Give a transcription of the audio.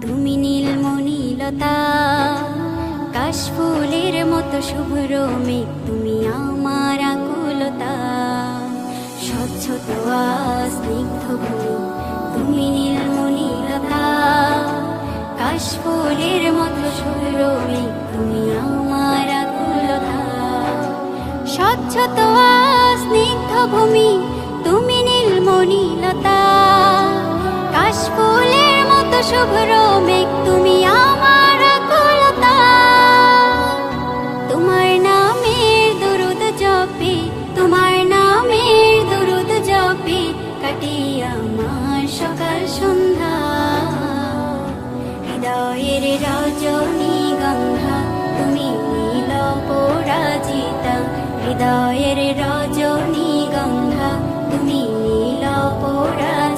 তুমি নীলমণিলতা, কাশফুলের মতো শুভ্র মেঘ তুমি আমার আকুলতা। স্বচ্ছ তোয়া স্নিগ্ধ ভূমি, তুমি নীলমণিলতা, কাশফুলের মতো শুভ্র মেঘ তুমি আমার আকুলতা। স্বচ্ছ তোয়া স্নিগ্ধ ভূমি, তুমি নীলমণিলতা, কাশফুলের মতো শুভ্র মেঘ তুমি আমার আকুলতা। তোমার নামের দরুদ জপে, তোমার নামের দরুদ জপে কাটে আমার সকাল সন্ধ্যা। হৃদয়ের রজনীগন্ধা তুমি নীল পরাজিতা, হৃদয়ের রজনীগন্ধা তুমি নীল পরাজিতা।